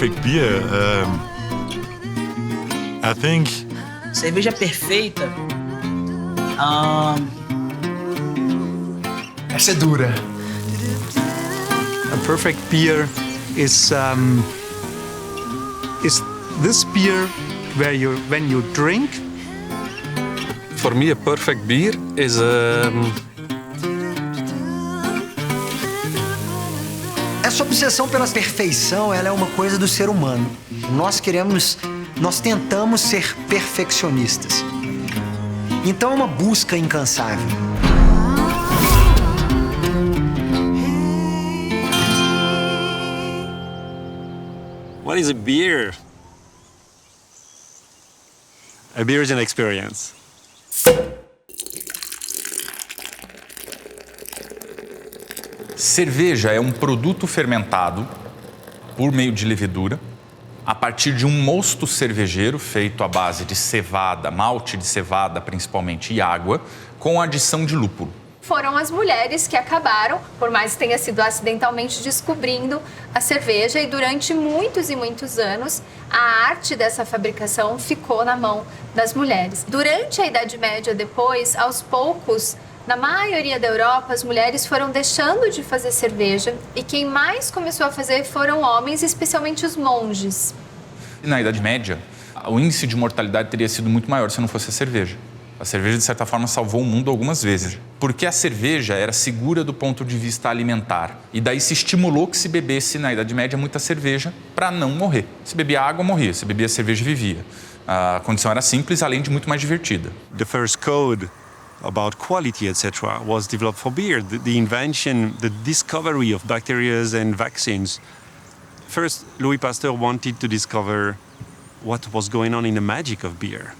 perfect beer? I think Cerveja perfeita. Essa é dura. A perfect beer is this beer when you drink. For me, a perfect beer is Essa obsessão pela perfeição, ela é uma coisa do ser humano. Nós tentamos ser perfeccionistas. Então é uma busca incansável. what is a beer? A beer is an experience. Cerveja é um produto fermentado por meio de levedura a partir de um mosto cervejeiro feito à base de cevada, malte de cevada principalmente e água, com adição de lúpulo. Foram as mulheres que acabaram, por mais que tenha sido acidentalmente, descobrindo a cerveja, e durante muitos e muitos anos a arte dessa fabricação ficou na mão das mulheres. Durante a Idade Média depois, aos poucos, na maioria da Europa, as mulheres foram deixando de fazer cerveja e quem mais começou a fazer foram homens, especialmente os monges. Na Idade Média, o índice de mortalidade teria sido muito maior se não fosse a cerveja. A cerveja, de certa forma, salvou o mundo algumas vezes, porque a cerveja era segura do ponto de vista alimentar. E daí se estimulou que se bebesse, na Idade Média, muita cerveja para não morrer. Se bebia água, morria. Se bebia cerveja, vivia. A condição era simples, além de muito mais divertida. The first code about quality, etc., was developed for beer. The invention, the discovery of bacteria and vaccines. First, Louis Pasteur wanted to discover what was going on in the magic of beer.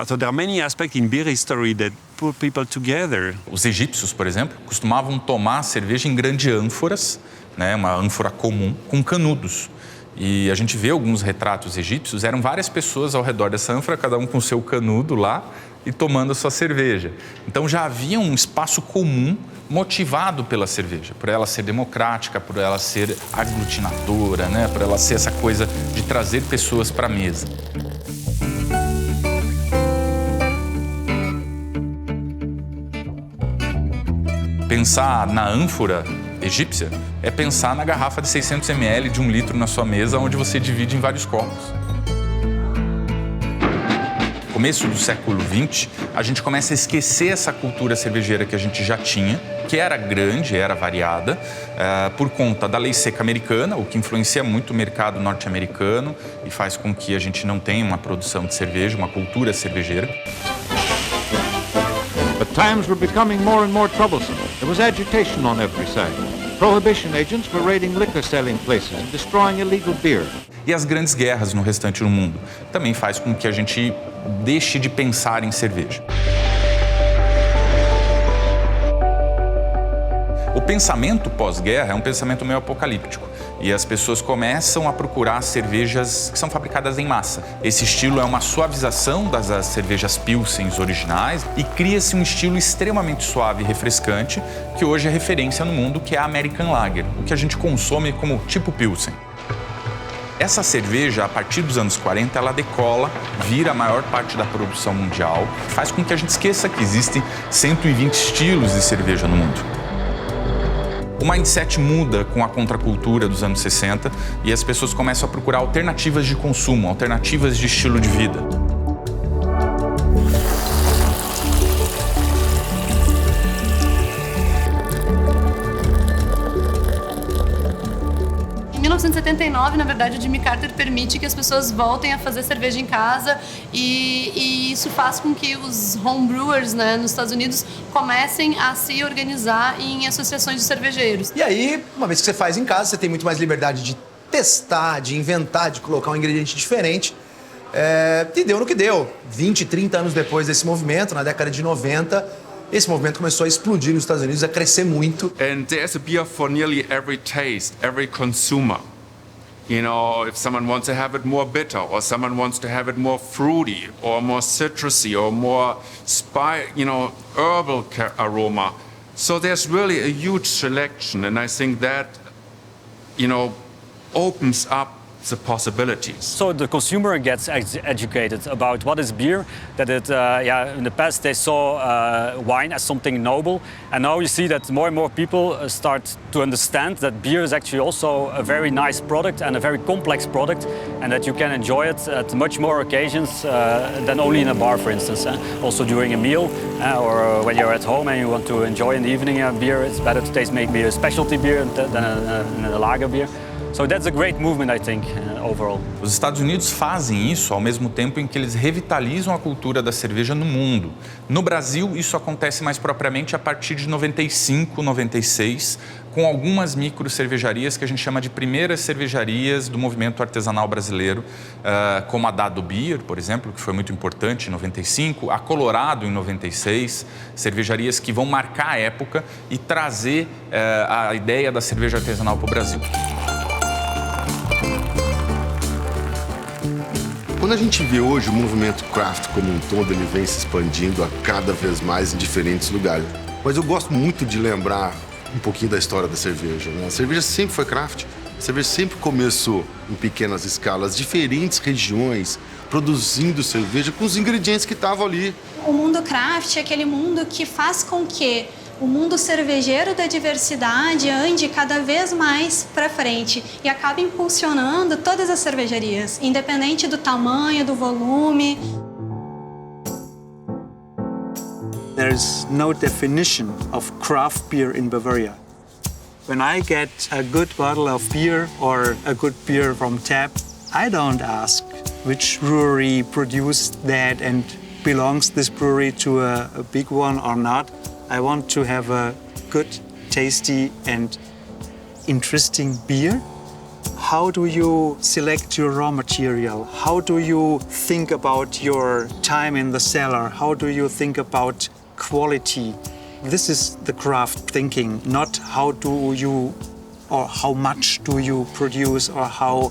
So there are many aspects in beer history that put people together. Os egípcios, por exemplo, costumavam tomar cerveja em grandes ânforas, né, uma ânfora comum, com canudos. E a gente vê alguns retratos egípcios, eram várias pessoas ao redor dessa ânfora, cada um com o seu canudo lá e tomando a sua cerveja. Então já havia um espaço comum motivado pela cerveja, por ela ser democrática, por ela ser aglutinadora, né, por ela ser essa coisa de trazer pessoas para a mesa. Pensar na ânfora egípcia é pensar na garrafa de 600 ml de 1 litro na sua mesa, onde você divide em vários copos. No começo do século XX, a gente começa a esquecer essa cultura cervejeira que a gente já tinha, que era grande, era variada, por conta da lei seca americana, o que influencia muito o mercado norte-americano e faz com que a gente não tenha uma produção de cerveja, uma cultura cervejeira. But times were becoming more and more troublesome. There was agitation on every side. Prohibition agents were raiding liquor-selling places and destroying illegal beer. E as grandes guerras no restante do mundo também faz com que a gente deixe de pensar em cerveja. O pensamento pós-guerra é um pensamento meio apocalíptico e as pessoas começam a procurar cervejas que são fabricadas em massa. Esse estilo é uma suavização das cervejas Pilsens originais e cria-se um estilo extremamente suave e refrescante que hoje é referência no mundo, que é a American Lager, o que a gente consome como tipo Pilsen. Essa cerveja, a partir dos anos 40, ela decola, vira a maior parte da produção mundial, faz com que a gente esqueça que existem 120 estilos de cerveja no mundo. O mindset muda com a contracultura dos anos 60 e as pessoas começam a procurar alternativas de consumo, alternativas de estilo de vida. Em 1979, na verdade, o Jimmy Carter permite que as pessoas voltem a fazer cerveja em casa e isso faz com que os homebrewers, né, nos Estados Unidos comecem a se organizar em associações de cervejeiros. E aí, uma vez que você faz em casa, você tem muito mais liberdade de testar, de inventar, de colocar um ingrediente diferente. E deu no que deu. 20, 30 anos depois desse movimento, na década de 90, esse movimento começou a explodir nos Estados Unidos, a crescer muito. And there's a beer for nearly every taste, every consumer. You know, if someone wants to have it more bitter, or someone wants to have it more fruity, or more citrusy, or more herbal aroma. So there's really a huge selection, and I think that, opens up the possibilities. So the consumer gets educated about what is beer, that in the past they saw wine as something noble, and now you see that more and more people start to understand that beer is actually also a very nice product and a very complex product, and that you can enjoy it at much more occasions than only in a bar, for instance. Also during a meal or when you're at home and you want to enjoy in the evening a beer, it's better to taste maybe a specialty beer than a lager beer. So that's a great movement, I think, overall. Os Estados Unidos fazem isso ao mesmo tempo em que eles revitalizam a cultura da cerveja no mundo. No Brasil, isso acontece mais propriamente a partir de 95, 96, com algumas micro cervejarias que a gente chama de primeiras cervejarias do movimento artesanal brasileiro, como a Dado Beer, por exemplo, que foi muito importante em 95, a Colorado em 96, cervejarias que vão marcar a época e trazer a ideia da cerveja artesanal para o Brasil. Quando a gente vê hoje o movimento craft como um todo, ele vem se expandindo a cada vez mais em diferentes lugares. Mas eu gosto muito de lembrar um pouquinho da história da cerveja, né? A cerveja sempre foi craft, a cerveja sempre começou em pequenas escalas, diferentes regiões, produzindo cerveja com os ingredientes que estavam ali. O mundo craft é aquele mundo que faz com que o mundo cervejeiro da diversidade ande cada vez mais para frente e acaba impulsionando todas as cervejarias, independente do tamanho, do volume. There's no definition of craft beer in Bavaria. When I get a good bottle of beer or a good beer from tap, I don't ask which brewery produced that and belongs this brewery to a big one or not. I want to have a good, tasty and interesting beer. How do you select your raw material? How do you think about your time in the cellar? How do you think about quality? This is the craft thinking, not how do you or how much do you produce or how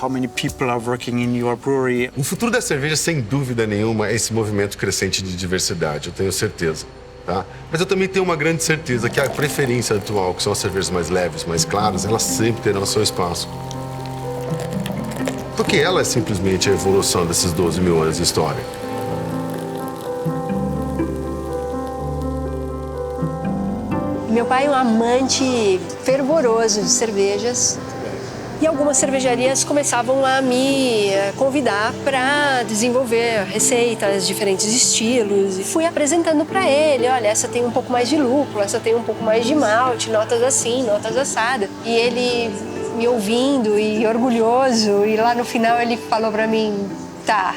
many people are working in your brewery. O futuro da cerveja, sem dúvida nenhuma, é esse movimento crescente de diversidade, eu tenho certeza. Tá? Mas eu também tenho uma grande certeza que a preferência atual, que são as cervejas mais leves, mais claras, elas sempre terão seu espaço. Porque ela é simplesmente a evolução desses 12 mil anos de história. Meu pai é um amante fervoroso de cervejas. E algumas cervejarias começavam a me convidar para desenvolver receitas, diferentes estilos. E fui apresentando para ele, olha, essa tem um pouco mais de lúpulo, essa tem um pouco mais de malte, notas assim, notas assadas. E ele me ouvindo e orgulhoso, e lá no final ele falou para mim, tá,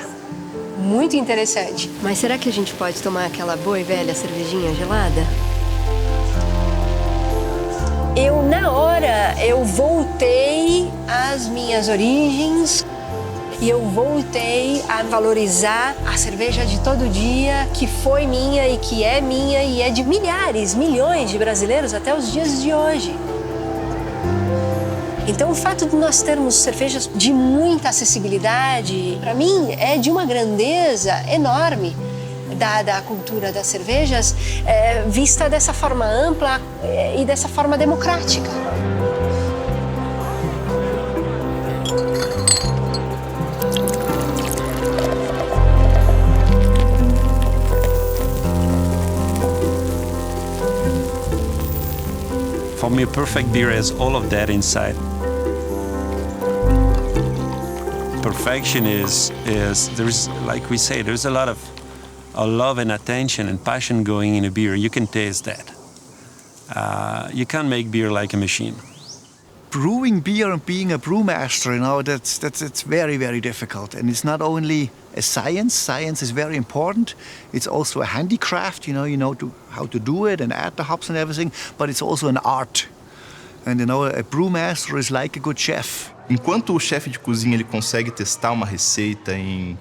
muito interessante. Mas será que a gente pode tomar aquela boa e velha cervejinha gelada? Na hora, eu voltei às minhas origens e eu voltei a valorizar a cerveja de todo dia, que foi minha e é de milhares, milhões de brasileiros até os dias de hoje. Então, o fato de nós termos cervejas de muita acessibilidade, para mim, é de uma grandeza enorme. Da cultura das cervejas, vista dessa forma ampla e dessa forma democrática. For me, a perfect beer has all of that inside. Perfection is there's, like we say, there's a lot of love and attention and passion going in a beer. You can taste that. You can't make beer like a machine. Brewing beer and being a brewmaster, you know, it's very, very difficult. And it's not only a science. Science is very important. It's also a handicraft, you know how to do it and add the hops and everything. But it's also an art. And you know, a brewmaster is like a good chef. Enquanto o chefe de cozinha ele consegue testar uma receita em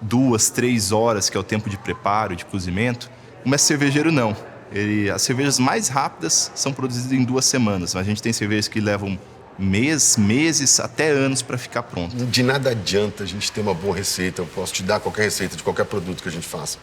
2, 3 horas, que é o tempo de preparo, de cozimento, o mestre cervejeiro não. As cervejas mais rápidas são produzidas em 2 semanas, mas a gente tem cervejas que levam meses, até anos para ficar pronto. De nada adianta a gente ter uma boa receita, eu posso te dar qualquer receita de qualquer produto que a gente faça.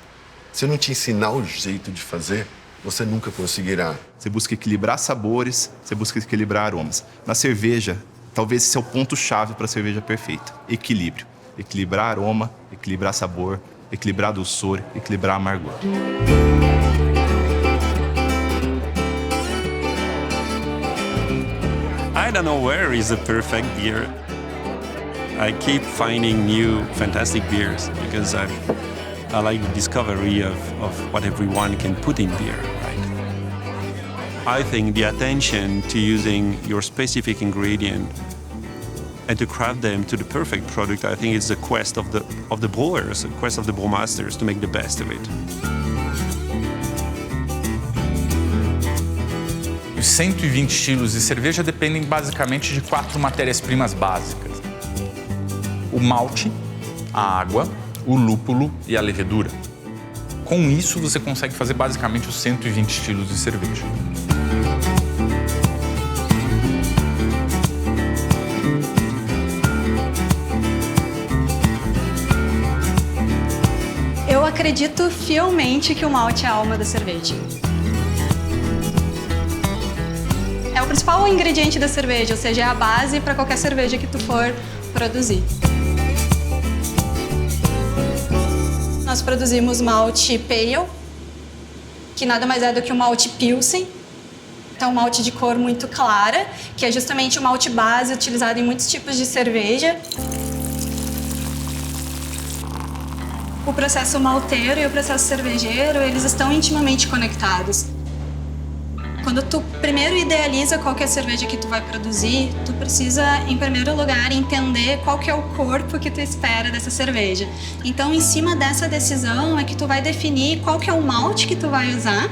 Se eu não te ensinar o jeito de fazer, você nunca conseguirá. Você busca equilibrar sabores, você busca equilibrar aromas. Na cerveja, Talvez esse é o ponto-chave para a cerveja perfeita. Equilíbrio. Equilibrar aroma, equilibrar sabor, equilibrar doçor, equilibrar amargor. I don't know where is the perfect beer. I keep finding new fantastic beers because I like the discovery of what everyone can put in beer, right? I think the attention to using your specific ingredient and to craft them to the perfect product, I think it's the quest of the brewers, the quest of the brewmasters to make the best of it. Os 120 estilos de cerveja dependem basicamente de 4 matérias-primas básicas: o malte, a água, o lúpulo e a levedura. Com isso, você consegue fazer basicamente os 120 estilos de cerveja. Eu acredito fielmente que o malte é a alma da cerveja. É o principal ingrediente da cerveja, ou seja, é a base para qualquer cerveja que tu for produzir. Nós produzimos malte pale, que nada mais é do que o malte pilsen. Então, um malte de cor muito clara, que é justamente o malte base utilizado em muitos tipos de cerveja. O processo malteiro e o processo cervejeiro, eles estão intimamente conectados. Quando tu primeiro idealiza qual que é a cerveja que tu vai produzir, tu precisa, em primeiro lugar, entender qual que é o corpo que tu espera dessa cerveja. Então, em cima dessa decisão é que tu vai definir qual que é o malte que tu vai usar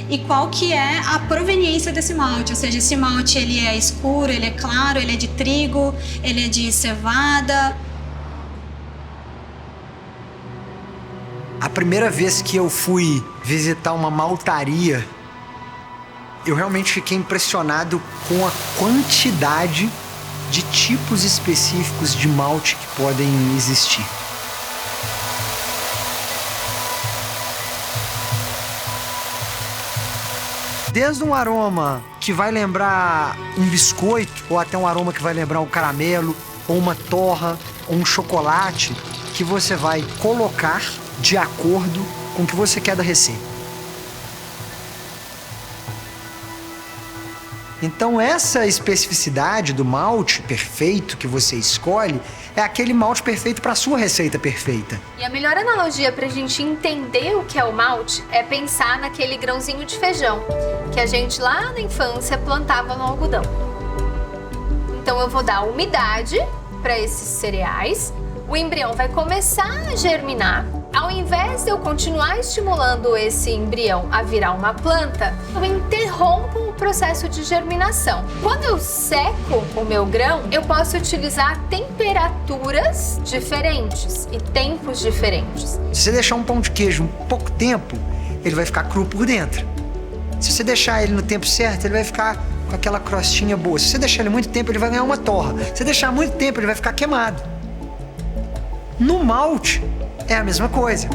e qual que é a proveniência desse malte. Ou seja, esse malte ele é escuro, ele é claro, ele é de trigo, ele é de cevada. A primeira vez que eu fui visitar uma maltaria, eu realmente fiquei impressionado com a quantidade de tipos específicos de malte que podem existir. Desde um aroma que vai lembrar um biscoito, ou até um aroma que vai lembrar um caramelo, ou uma torra, ou um chocolate, que você vai colocar de acordo com o que você quer da receita. Então essa especificidade do malte perfeito que você escolhe é aquele malte perfeito para a sua receita perfeita. E a melhor analogia para a gente entender o que é o malte é pensar naquele grãozinho de feijão que a gente lá na infância plantava no algodão. Então eu vou dar umidade para esses cereais, o embrião vai começar a germinar. Ao invés de eu continuar estimulando esse embrião a virar uma planta, eu interrompo o processo de germinação. Quando eu seco o meu grão, eu posso utilizar temperaturas diferentes e tempos diferentes. Se você deixar um pão de queijo um pouco tempo, ele vai ficar cru por dentro. Se você deixar ele no tempo certo, ele vai ficar com aquela crostinha boa. Se você deixar ele muito tempo, ele vai ganhar uma torra. Se você deixar muito tempo, ele vai ficar queimado. No malte, é a mesma coisa.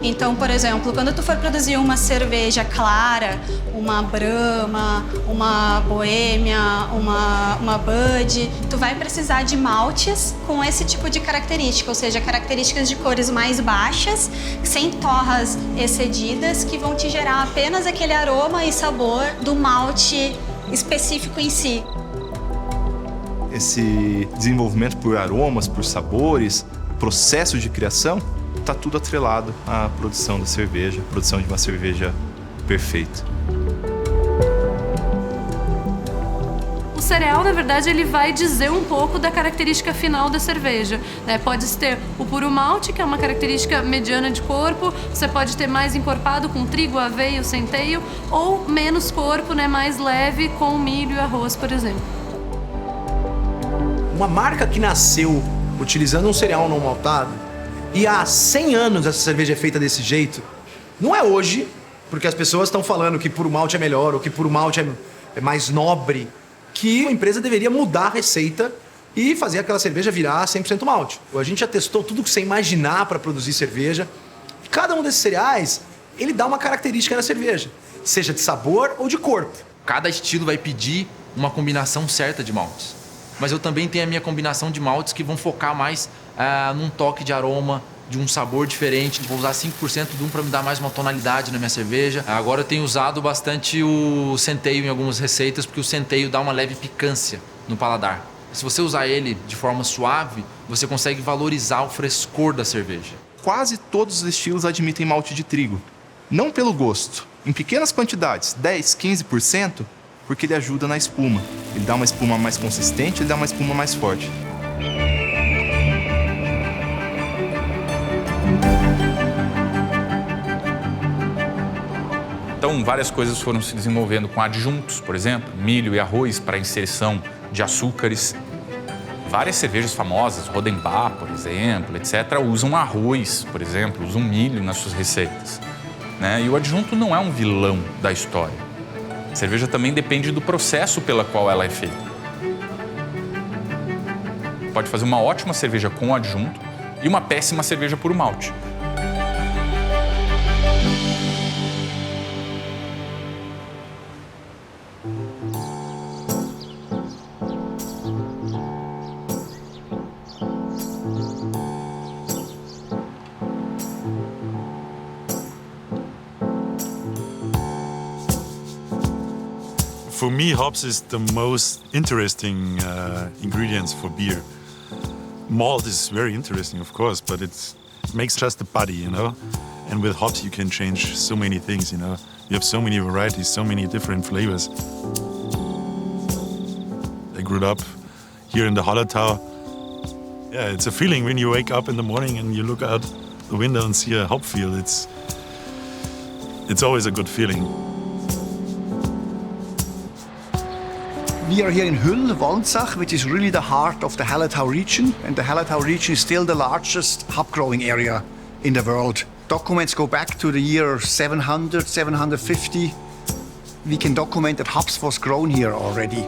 Então, por exemplo, quando tu for produzir uma cerveja clara, uma Brahma, uma Boêmia, uma Bud, tu vai precisar de maltes com esse tipo de característica, ou seja, características de cores mais baixas, sem torras excedidas, que vão te gerar apenas aquele aroma e sabor do malte específico em si. Esse desenvolvimento por aromas, por sabores, processo de criação, está tudo atrelado à produção da cerveja, à produção de uma cerveja perfeita. O cereal, na verdade, ele vai dizer um pouco da característica final da cerveja, né? Pode ter o puro malte, que é uma característica mediana de corpo, você pode ter mais encorpado com trigo, aveia, centeio, ou menos corpo, né? Mais leve com milho e arroz, por exemplo. Uma marca que nasceu utilizando um cereal não maltado e há 100 anos essa cerveja é feita desse jeito, não é hoje, porque as pessoas estão falando que puro malte é melhor ou que puro malte é mais nobre, que a empresa deveria mudar a receita e fazer aquela cerveja virar 100% malte. A gente já testou tudo que você imaginar para produzir cerveja. Cada um desses cereais, ele dá uma característica na cerveja, seja de sabor ou de corpo. Cada estilo vai pedir uma combinação certa de maltes. Mas eu também tenho a minha combinação de maltes que vão focar mais num toque de aroma, de um sabor diferente. Vou usar 5% de um para me dar mais uma tonalidade na minha cerveja. Agora eu tenho usado bastante o centeio em algumas receitas, porque o centeio dá uma leve picância no paladar. Se você usar ele de forma suave, você consegue valorizar o frescor da cerveja. Quase todos os estilos admitem malte de trigo. Não pelo gosto, em pequenas quantidades, 10, 15%, porque ele ajuda na espuma. Ele dá uma espuma mais consistente, ele dá uma espuma mais forte. Então, várias coisas foram se desenvolvendo com adjuntos, por exemplo, milho e arroz para inserção de açúcares. Várias cervejas famosas, Rodenbach, por exemplo, etc., usam arroz, por exemplo, usam milho nas suas receitas. E o adjunto não é um vilão da história. A cerveja também depende do processo pela qual ela é feita. Pode fazer uma ótima cerveja com adjunto e uma péssima cerveja por malte. For me, hops is the most interesting ingredients for beer. Malt is very interesting, of course, but it makes just the body, you know? And with hops, you can change so many things, you know? You have so many varieties, so many different flavors. I grew up here in the Hallertau. Yeah, it's a feeling when you wake up in the morning and you look out the window and see a hop field. It's always a good feeling. We are here in Hull, Walnsach, which is really the heart of the Hallertau region. And the Hallertau region is still the largest hop growing area in the world. Documents go back to the year 700, 750. We can document that hops was grown here already.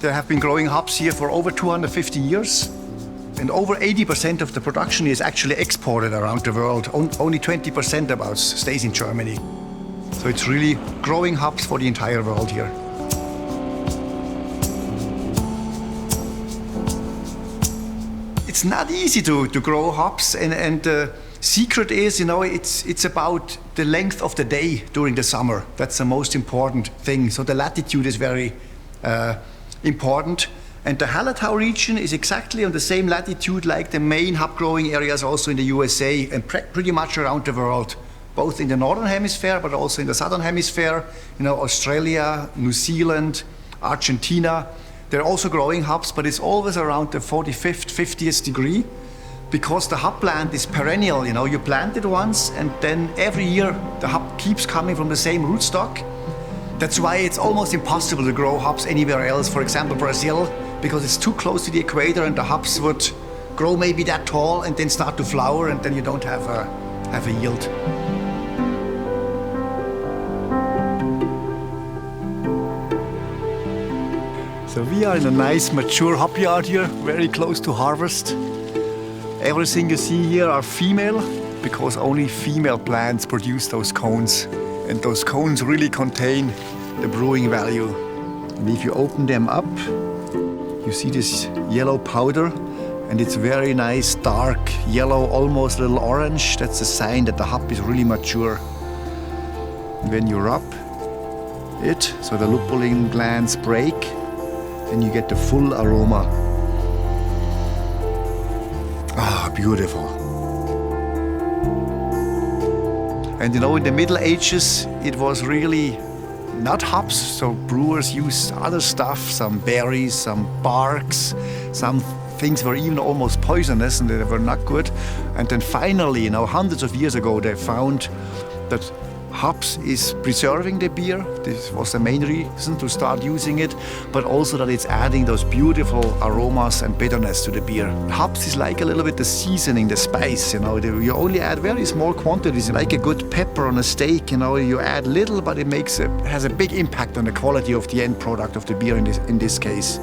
They have been growing hops here for over 250 years. And over 80% of the production is actually exported around the world. Only 20% about stays in Germany. So it's really growing hops for the entire world here. It's not easy to grow hops, and the secret is, you know, it's about the length of the day during the summer. That's the most important thing. So the latitude is very important. And the Hallertau region is exactly on the same latitude like the main hop growing areas also in the USA and pretty much around the world. Both in the northern hemisphere, but also in the southern hemisphere, you know, Australia, New Zealand, Argentina. They're also growing hops, but it's always around the 45th, 50th degree, because the hop plant is perennial. You know, you plant it once, and then every year the hop keeps coming from the same rootstock. That's why it's almost impossible to grow hops anywhere else. For example, Brazil, because it's too close to the equator, and the hops would grow maybe that tall and then start to flower, and then you don't have a yield. So we are in a nice mature hop yard here, very close to harvest. Everything you see here are female, because only female plants produce those cones. And those cones really contain the brewing value. And if you open them up, you see this yellow powder, and it's very nice, dark yellow, almost a little orange. That's a sign that the hop is really mature. And when you rub it, so the lupulin glands break, and you get the full aroma. Ah, beautiful. And you know, in the Middle Ages, it was really not hops, so brewers used other stuff, some berries, some barks, some things were even almost poisonous and they were not good. And then finally, you know, hundreds of years ago, they found that hops is preserving the beer. This was the main reason to start using it, but also that it's adding those beautiful aromas and bitterness to the beer. Hops is like a little bit the seasoning, the spice, you know. You only add very small quantities, like a good pepper on a steak, you know. You add little, but it has a big impact on the quality of the end product of the beer in this case.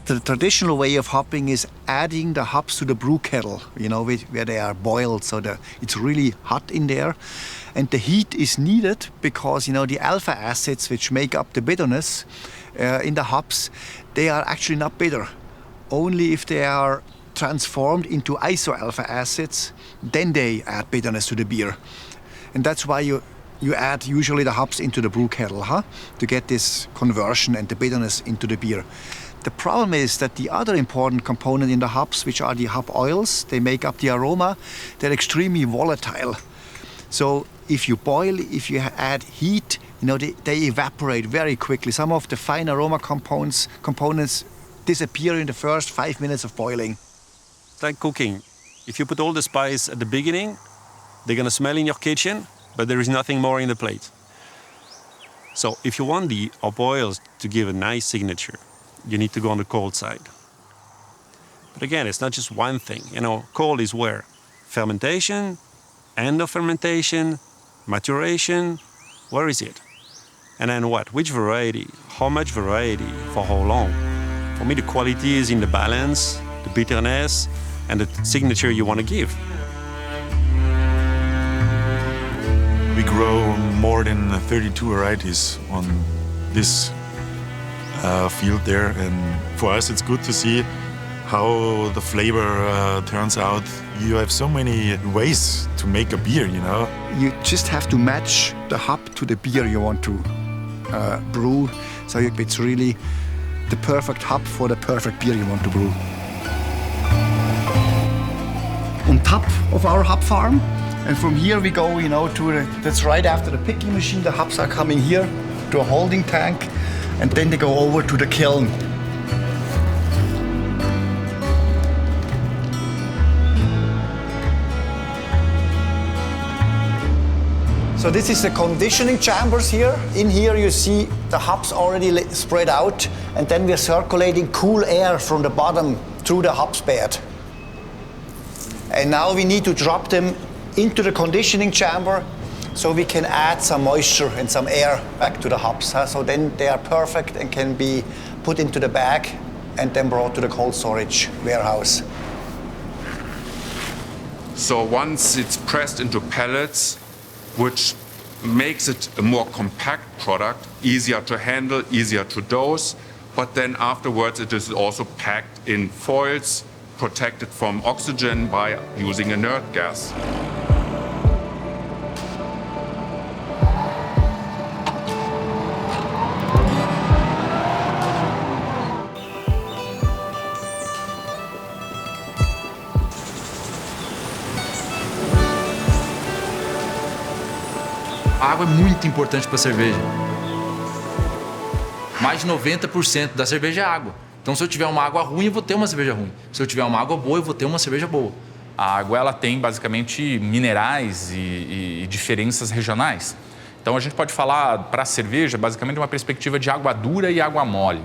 The traditional way of hopping is adding the hops to the brew kettle, where they are boiled, so it's really hot in there. And the heat is needed because, the alpha acids which make up the bitterness in the hops, they are actually not bitter. Only if they are transformed into isoalpha acids, then they add bitterness to the beer. And that's why you add usually the hops into the brew kettle, to get this conversion and the bitterness into the beer. The problem is that the other important component in the hops, which are the hop oils, they make up the aroma, they're extremely volatile. So if you boil, if you add heat, they evaporate very quickly. Some of the fine aroma components disappear in the first 5 minutes of boiling. It's like cooking. If you put all the spice at the beginning, they're gonna smell in your kitchen, but there is nothing more in the plate. So if you want the hop oils to give a nice signature, you need to go on the cold side. But again, it's not just one thing. Cold is where? Fermentation, end of fermentation, maturation, where is it? And then what? Which variety? How much variety? For how long? For me, the quality is in the balance, the bitterness, and the signature you want to give. We grow more than 32 varieties on this field there, and for us it's good to see how the flavor turns out. You have so many ways to make a beer, You just have to match the hop to the beer you want to brew, so it's really the perfect hop for the perfect beer you want to brew. On top of our hop farm, and from here we go, that's right after the picking machine. The hops are coming here to a holding tank, and then they go over to the kiln. So this is the conditioning chambers here. In here you see the hops already spread out, and then we're circulating cool air from the bottom through the hops bed. And now we need to drop them into the conditioning chamber so we can add some moisture and some air back to the hops. So then they are perfect and can be put into the bag and then brought to the cold storage warehouse. So once it's pressed into pellets, which makes it a more compact product, easier to handle, easier to dose, but then afterwards it is also packed in foils, protected from oxygen by using inert gas. A água é muito importante para a cerveja. Mais de 90% da cerveja é água. Então, se eu tiver uma água ruim, eu vou ter uma cerveja ruim. Se eu tiver uma água boa, eu vou ter uma cerveja boa. A água ela tem basicamente minerais e diferenças regionais. Então, a gente pode falar para a cerveja basicamente uma perspectiva de água dura e água mole.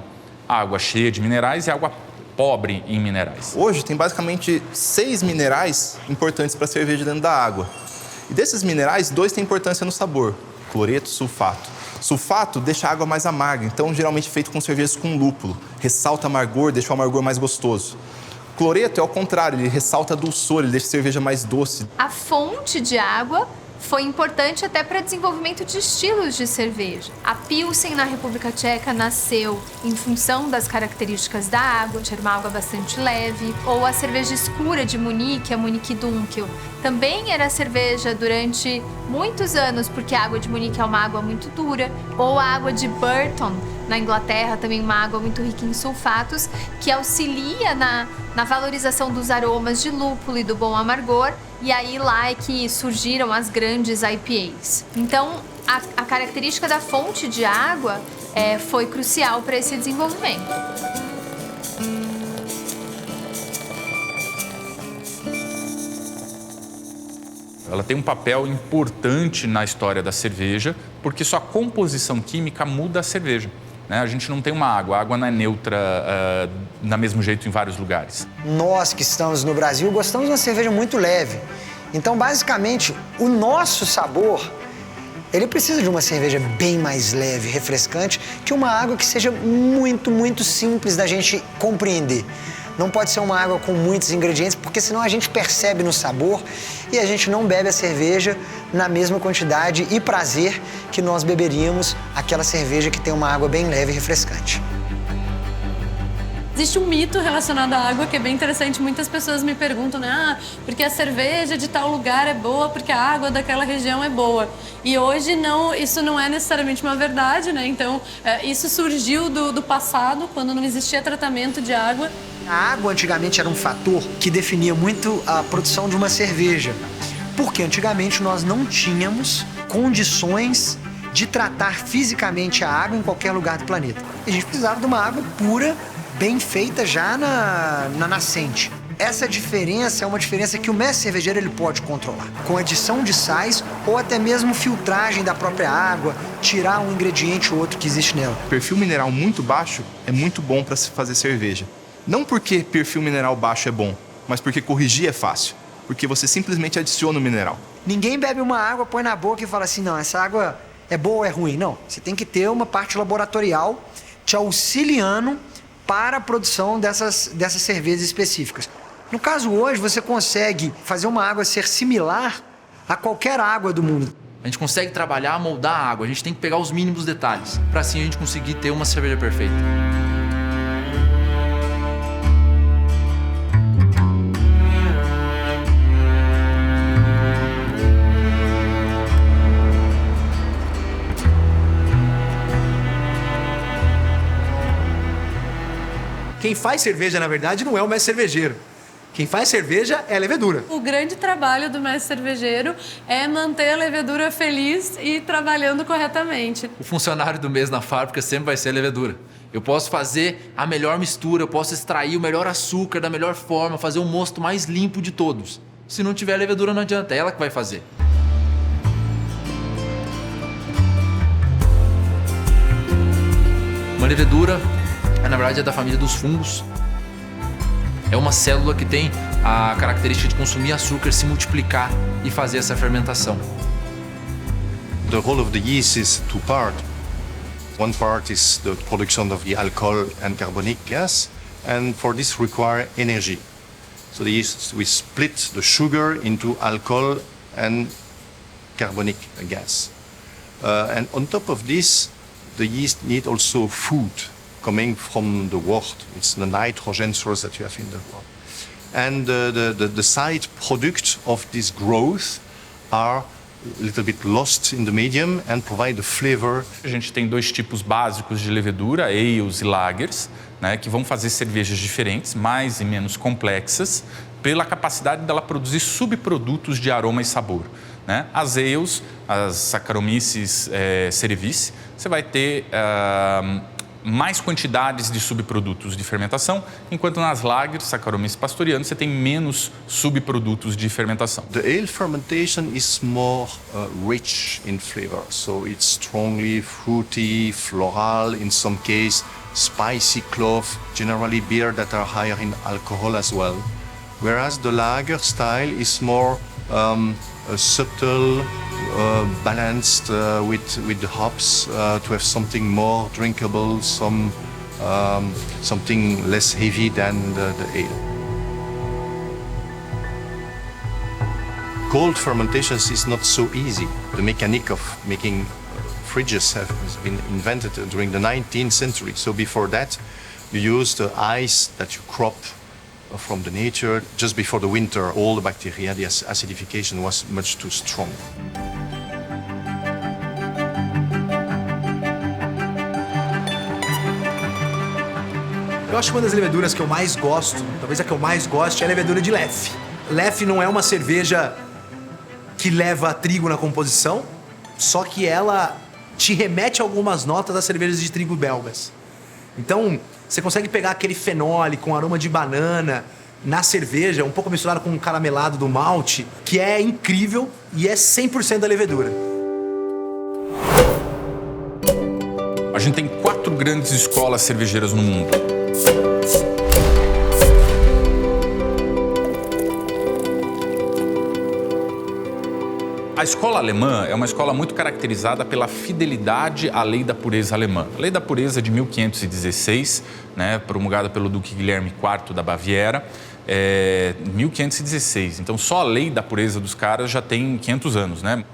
Água cheia de minerais e água pobre em minerais. Hoje tem basicamente 6 minerais importantes para a cerveja dentro da água. E desses minerais, 2 têm importância no sabor: cloreto e sulfato. Sulfato deixa a água mais amarga, então geralmente feito com cervejas com lúpulo. Ressalta amargor, deixa o amargor mais gostoso. Cloreto é ao contrário, ele ressalta dulçor, ele deixa a cerveja mais doce. A fonte de água foi importante até para desenvolvimento de estilos de cerveja. A Pilsen na República Tcheca nasceu em função das características da água, de ser uma água bastante leve, ou a cerveja escura de Munique, a Munique Dunkel, também era cerveja durante muitos anos, porque a água de Munique é uma água muito dura, ou a água de Burton, na Inglaterra, também uma água muito rica em sulfatos, que auxilia na valorização dos aromas de lúpulo e do bom amargor, e aí lá é que surgiram as grandes IPAs. Então, a característica da fonte de água foi crucial para esse desenvolvimento. Ela tem um papel importante na história da cerveja, porque sua composição química muda a cerveja. A gente não tem uma água, a água não é neutra do mesmo jeito em vários lugares. Nós que estamos no Brasil gostamos de uma cerveja muito leve. Então, basicamente, o nosso sabor ele precisa de uma cerveja bem mais leve, refrescante, que uma água que seja muito, muito simples da gente compreender. Não pode ser uma água com muitos ingredientes, porque senão a gente percebe no sabor e a gente não bebe a cerveja na mesma quantidade e prazer que nós beberíamos aquela cerveja que tem uma água bem leve e refrescante. Existe um mito relacionado à água que é bem interessante. Muitas pessoas me perguntam, né? Porque a cerveja de tal lugar é boa, porque a água daquela região é boa. E hoje isso não é necessariamente uma verdade, né? Então, isso surgiu do passado, quando não existia tratamento de água. A água antigamente era um fator que definia muito a produção de uma cerveja. Porque antigamente nós não tínhamos condições de tratar fisicamente a água em qualquer lugar do planeta. E a gente precisava de uma água pura, bem feita já na nascente. Essa diferença é uma diferença que o mestre cervejeiro ele pode controlar, com adição de sais ou até mesmo filtragem da própria água, tirar um ingrediente ou outro que existe nela. Perfil mineral muito baixo é muito bom para se fazer cerveja. Não porque perfil mineral baixo é bom, mas porque corrigir é fácil. Porque você simplesmente adiciona o mineral. Ninguém bebe uma água, põe na boca e fala assim, não, essa água é boa ou é ruim. Não, você tem que ter uma parte laboratorial te auxiliando para a produção dessas cervejas específicas. No caso hoje, você consegue fazer uma água ser similar a qualquer água do mundo. A gente consegue trabalhar, moldar a água. A gente tem que pegar os mínimos detalhes, para assim a gente conseguir ter uma cerveja perfeita. Quem faz cerveja, na verdade, não é o mestre cervejeiro. Quem faz cerveja é a levedura. O grande trabalho do mestre cervejeiro é manter a levedura feliz e trabalhando corretamente. O funcionário do mês na fábrica sempre vai ser a levedura. Eu posso fazer a melhor mistura, eu posso extrair o melhor açúcar da melhor forma, fazer o mosto mais limpo de todos. Se não tiver levedura, não adianta, é ela que vai fazer. Uma levedura, na verdade, é da família dos fungos. É uma célula que tem a característica de consumir açúcar, se multiplicar e fazer essa fermentação. The role of the yeast is two parts. One part is the production of the alcohol and carbonic gas, and for this require energy. So the yeast we split the sugar into alcohol and carbonic gas. And on top of this, the yeast need also food coming from the wort. It's the nitrogen source that you have in the wort. And the side product of this growth are a little bit lost in the medium and provide the flavor. A gente tem dois tipos básicos de levedura, ales e lagers, né, que vão fazer cervejas diferentes, mais e menos complexas, pela capacidade dela produzir subprodutos de aroma e sabor. Né? As ales, as Saccharomyces cerevisiae, você vai ter mais quantidades de subprodutos de fermentação, enquanto nas lagers, Saccharomyces pastoriana, você tem menos subprodutos de fermentação. The ale fermentation is more rich in flavor, so it's strongly fruity, floral, in some case spicy clove, generally beer that are higher in alcohol as well. Whereas the lager style is more subtle, balanced with the hops to have something more drinkable, something less heavy than the ale. Cold fermentations is not so easy. The mechanic of making fridges has been invented during the 19th century. So before that, you use the ice that you crop from the nature. Just before the winter, all the bacteria, the acidification was much too strong. Eu acho que uma das leveduras que eu mais gosto, talvez a que eu mais goste, é a levedura de Leffe. Leffe não é uma cerveja que leva trigo na composição, só que ela te remete a algumas notas das cervejas de trigo belgas. Então, você consegue pegar aquele fenole com aroma de banana na cerveja, um pouco misturado com um caramelado do malte, que é incrível e é 100% da levedura. A gente tem 4 grandes escolas cervejeiras no mundo. A A escola alemã é uma escola muito caracterizada pela fidelidade à lei da pureza alemã. A lei da pureza de 1516, né, promulgada pelo Duque Guilherme IV da Baviera, 1516. Então, só a lei da pureza dos caras já tem 500 anos, né?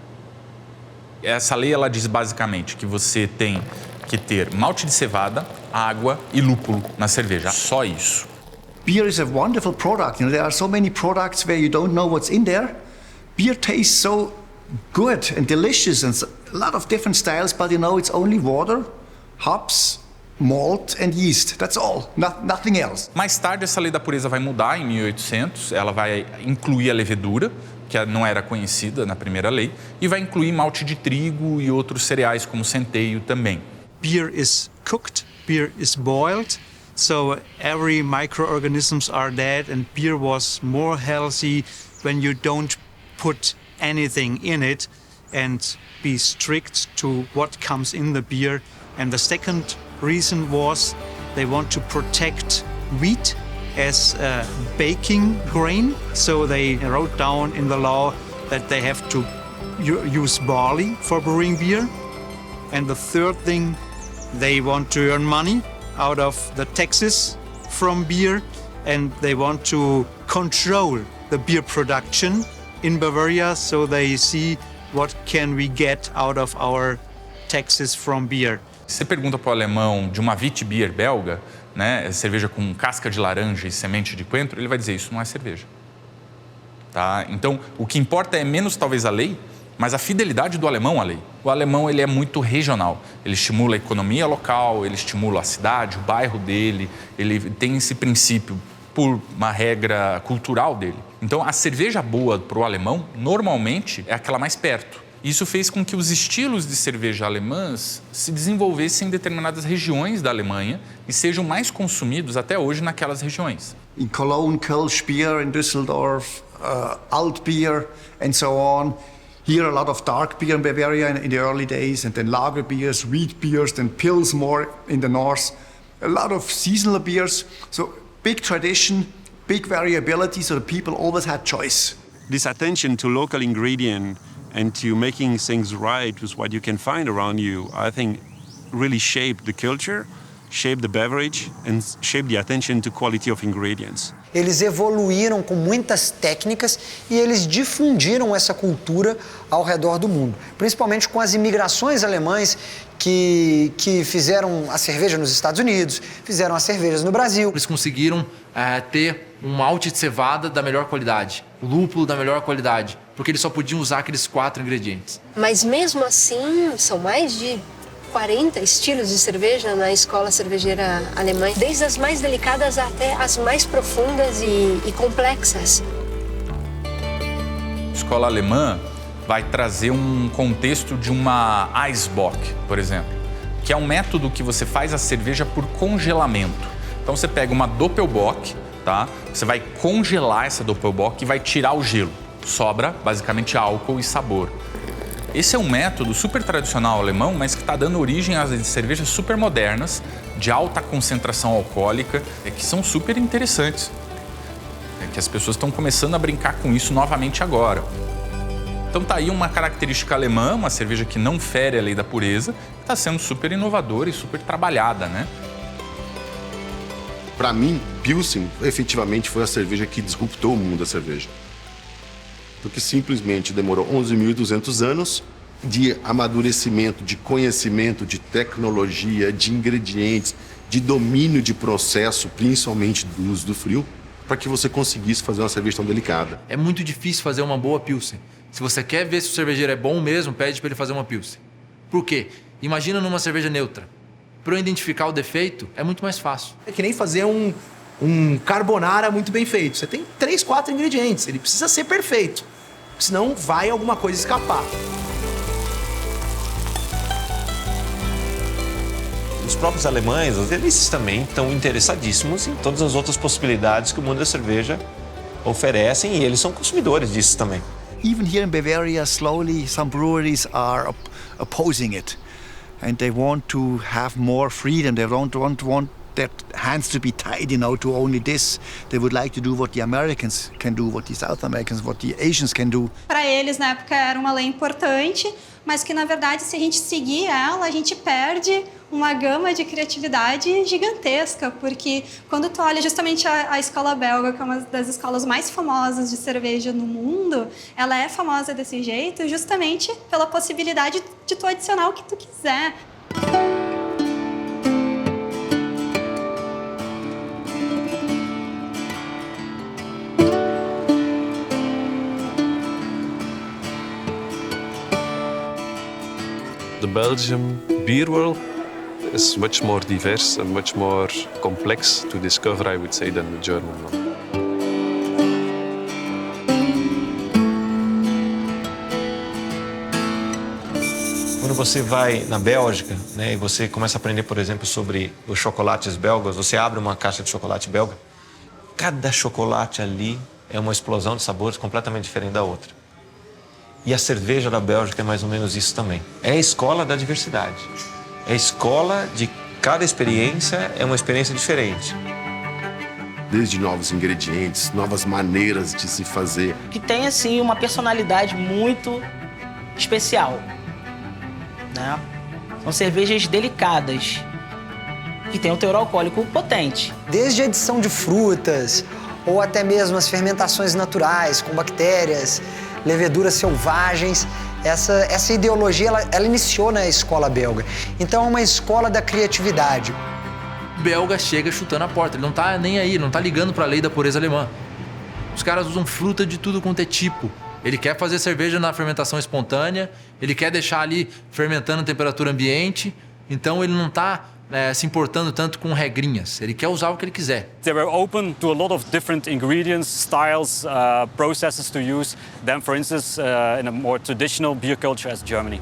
Essa lei, ela diz basicamente que você tem que ter malte de cevada, água e lúpulo na cerveja. Só isso. Beer is a wonderful product. You know, there are so many products where you don't know what's in there. Beer tastes so good and delicious and a lot of different styles, but you know, it's only water, hops, malt and yeast. That's all, nothing else. Mais tarde, essa lei da pureza vai mudar em 1800. Ela vai incluir a levedura, que não era conhecida na primeira lei, e vai incluir malte de trigo e outros cereais, como centeio também. Beer is cooked, beer is boiled, so every microorganisms are dead, and beer was more healthy when you don't put anything in it and be strict to what comes in the beer. And the second reason was they want to protect wheat as a baking grain, so they wrote down in the law that they have to use barley for brewing beer. And the third thing, they want to earn money out of the taxes from beer, and they want to control the beer production in Bavaria, so they see what can we get out of our taxes from beer. Você pergunta para o alemão de uma Witbier belga, né, cerveja com casca de laranja e semente de coentro, ele vai dizer isso não é cerveja. Tá? Então, o que importa é menos talvez a lei, mas a fidelidade do alemão à lei. O alemão, ele é muito regional. Ele estimula a economia local, ele estimula a cidade, o bairro dele. Ele tem esse princípio por uma regra cultural dele. Então, a cerveja boa para o alemão, normalmente, é aquela mais perto. Isso fez com que os estilos de cerveja alemãs se desenvolvessem em determinadas regiões da Alemanha e sejam mais consumidos até hoje naquelas regiões. In Cologne, Kölsch beer, in Düsseldorf, Alt beer and so on. Here a lot of dark beer in Bavaria in the early days, and then lager beers, wheat beers, then pils more in the north. A lot of seasonal beers. So big tradition, big variability, so the people always had choice. This attention to local ingredient and to making things right with what you can find around you, I think really shaped the culture, shaped the beverage, and shaped the attention to quality of ingredients. Eles evoluíram com muitas técnicas e eles difundiram essa cultura ao redor do mundo, principalmente com as imigrações alemães que fizeram a cerveja nos Estados Unidos, fizeram as cervejas no Brasil. Eles conseguiram ter um malte de cevada da melhor qualidade, lúpulo da melhor qualidade, porque eles só podiam usar aqueles 4 ingredientes. Mas mesmo assim, são mais de 40 estilos de cerveja na escola cervejeira alemã, desde as mais delicadas até as mais profundas e complexas. A escola alemã vai trazer um contexto de uma Eisbock, por exemplo, que é um método que você faz a cerveja por congelamento. Então você pega uma Doppelbock, tá? Você vai congelar essa Doppelbock e vai tirar o gelo. Sobra basicamente álcool e sabor. Esse é um método super tradicional alemão, mas que está dando origem a cervejas super modernas, de alta concentração alcoólica, que são super interessantes. Que as pessoas estão começando a brincar com isso novamente agora. Então tá aí uma característica alemã, uma cerveja que não fere a lei da pureza, que está sendo super inovadora e super trabalhada, né? Para mim, Pilsen efetivamente foi a cerveja que disruptou o mundo da cerveja. Porque simplesmente demorou 11.200 anos de amadurecimento, de conhecimento, de tecnologia, de ingredientes, de domínio de processo, principalmente do uso do frio, para que você conseguisse fazer uma cerveja tão delicada. É muito difícil fazer uma boa Pilsen. Se você quer ver se o cervejeiro é bom mesmo, pede para ele fazer uma Pilsen. Por quê? Imagina numa cerveja neutra. Para eu identificar o defeito, é muito mais fácil. É que nem fazer um carbonara muito bem feito. Você tem 3, 4 ingredientes. Ele precisa ser perfeito. Senão vai alguma coisa escapar. Os próprios alemães, eles também estão interessadíssimos em todas as outras possibilidades que o mundo da cerveja oferecem e eles são consumidores disso também. Even here in Bavaria, slowly some breweries are opposing it. And they want to have more freedom. They their hands to be tied, you know, to only this. They would like to do what the Americans can do, what the South Americans, what the Asians can do. Para eles, na época, era uma lei importante, mas que, na verdade, se a gente seguir ela, a gente perde uma gama de criatividade gigantesca, porque quando tu olha justamente a escola belga, que é uma das escolas mais famosas de cerveja no mundo, ela é famosa desse jeito justamente pela possibilidade de tu adicionar o que tu quiser. The Belgian beer world is much more diverse and much more complex to discover, I would say, than the German one. Quando você vai na Bélgica, né, e você começa a aprender, por exemplo, sobre os chocolates belgas, você abre uma caixa de chocolate belga, cada chocolate ali é uma explosão de sabores completamente diferente da outra. E a cerveja da Bélgica é mais ou menos isso também. É a escola da diversidade. É a escola de cada experiência é uma experiência diferente. Desde novos ingredientes, novas maneiras de se fazer. Que tem, assim, uma personalidade muito especial, né? São cervejas delicadas, que tem um teor alcoólico potente. Desde a adição de frutas, ou até mesmo as fermentações naturais, com bactérias, leveduras selvagens, essa ideologia ela iniciou na escola belga. Então é uma escola da criatividade. O belga chega chutando a porta, ele não tá nem aí, não tá ligando para a lei da pureza alemã. Os caras usam fruta de tudo quanto é tipo. Ele quer fazer cerveja na fermentação espontânea, ele quer deixar ali fermentando a temperatura ambiente, então ele não tá se importando tanto com regrinhas. Ele quer usar o que ele quiser. They were open to a lot of different ingredients, styles, processes to use than, for instance, in a more traditional beer culture as Germany.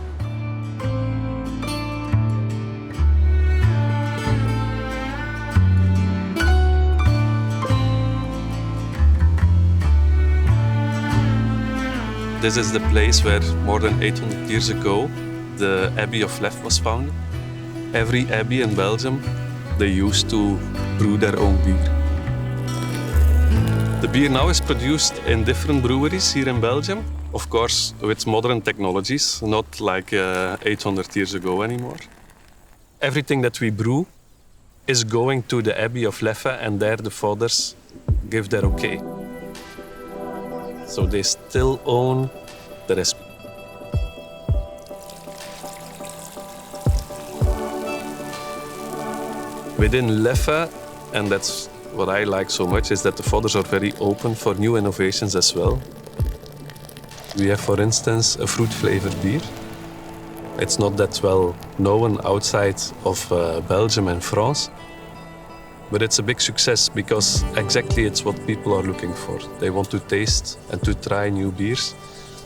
This is the place where more than 800 years ago the Abbey of Lef was founded. Every abbey in Belgium, they used to brew their own beer. The beer now is produced in different breweries here in Belgium, of course with modern technologies, not like 800 years ago anymore. Everything that we brew is going to the Abbey of Leffe, and there the fathers give their okay. So they still own the recipe. Within Leffe, and that's what I like so much, is that the fathers are very open for new innovations as well. We have, for instance, a fruit-flavored beer. It's not that well known outside of Belgium and France, but it's a big success because exactly it's what people are looking for. They want to taste and to try new beers.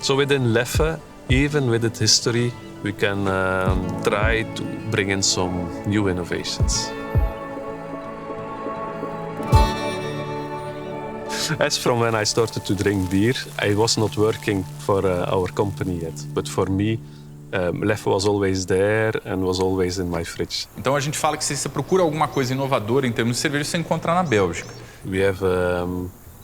So within Leffe, even with its history, we can try to bring in some new innovations. As from when I started to drink beer, I was not working for our company yet. But for me, Leffe was always there and was always in my fridge. Então a gente fala que se você procura alguma coisa inovadora em termos de cerveja, você encontra na Bélgica. We have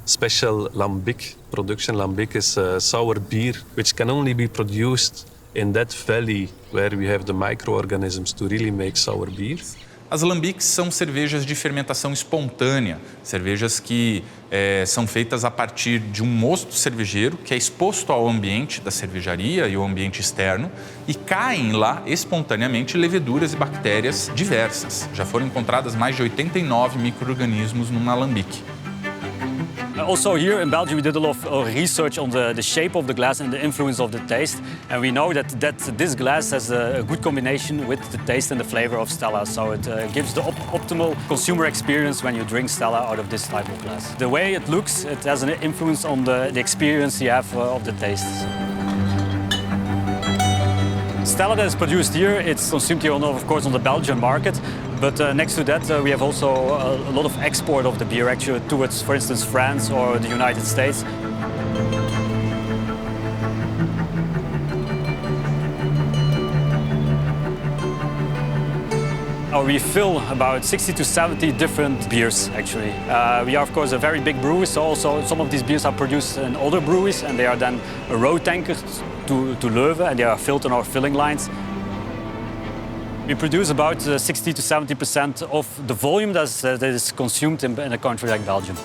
special lambic production. Lambic is a sour beer which can only be produced in that valley where we have the microorganisms to really make sour beer. As lambics são cervejas de fermentação espontânea, cervejas que são feitas a partir de um mosto cervejeiro que é exposto ao ambiente da cervejaria e ao ambiente externo e caem lá espontaneamente leveduras e bactérias diversas. Já foram encontradas mais de 89 micro-organismos num alambique. Also here in Belgium we did a lot of research on the shape of the glass and the influence of the taste, and we know that this glass has a good combination with the taste and the flavor of Stella, so it gives the optimal consumer experience when you drink Stella out of this type of glass. The way it looks, it has an influence on the experience you have of the tastes. Stella that is produced here, it's consumed here, of course, on the Belgian market. But next to that, we have also a lot of export of the beer, actually, towards, for instance, France or the United States. We fill about 60 to 70 different beers, actually. We are, of course, a very big brewery, so also some of these beers are produced in other breweries, and they are then road tankered to Leuven, and they are filled on our filling lines. We produce about 60 to 70% of the volume that is consumed in a country like Belgium.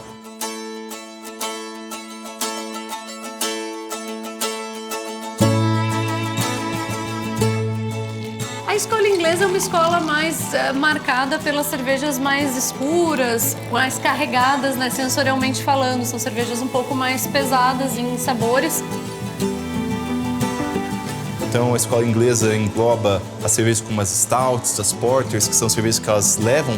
A escola inglesa é uma escola mais marcada pelas cervejas mais escuras, mais carregadas, né, sensorialmente falando. São cervejas um pouco mais pesadas em sabores. Então a escola inglesa engloba as cervejas como as stouts, as porters, que são cervejas que elas levam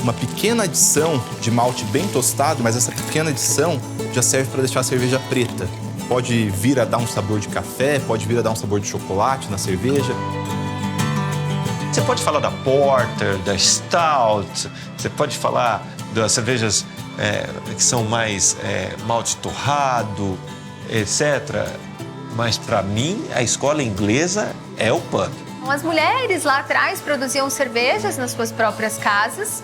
uma pequena adição de malte bem tostado, mas essa pequena adição já serve para deixar a cerveja preta. Pode vir a dar um sabor de café, pode vir a dar um sabor de chocolate na cerveja. Você pode falar da porter, da stout, você pode falar das cervejas que são mais malte torrado, etc. Mas, para mim, a escola inglesa é o pub. As mulheres lá atrás produziam cervejas nas suas próprias casas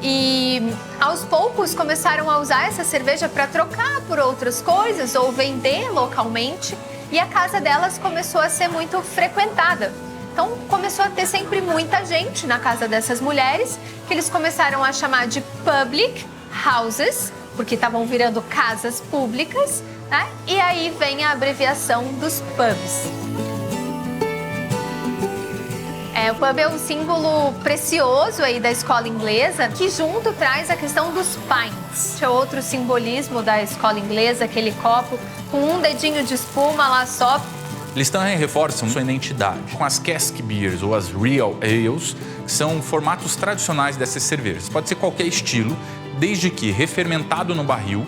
e, aos poucos, começaram a usar essa cerveja para trocar por outras coisas ou vender localmente. E a casa delas começou a ser muito frequentada. Então, começou a ter sempre muita gente na casa dessas mulheres, que eles começaram a chamar de public houses, porque estavam virando casas públicas, né? E aí vem a abreviação dos pubs. O pub é um símbolo precioso aí da escola inglesa, que junto traz a questão dos pints. É outro simbolismo da escola inglesa, aquele copo com um dedinho de espuma lá só. Eles também reforçam sua identidade com as cask beers ou as real ales, que são formatos tradicionais dessas cervejas. Pode ser qualquer estilo, desde que refermentado no barril,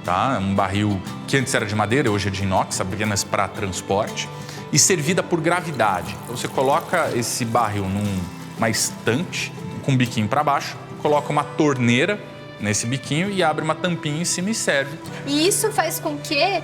tá? Um barril que antes era de madeira, hoje é de inox, apenas para transporte, e servida por gravidade. Então você coloca esse barril numa estante com um biquinho para baixo, coloca uma torneira nesse biquinho e abre uma tampinha em cima e serve. E isso faz com que,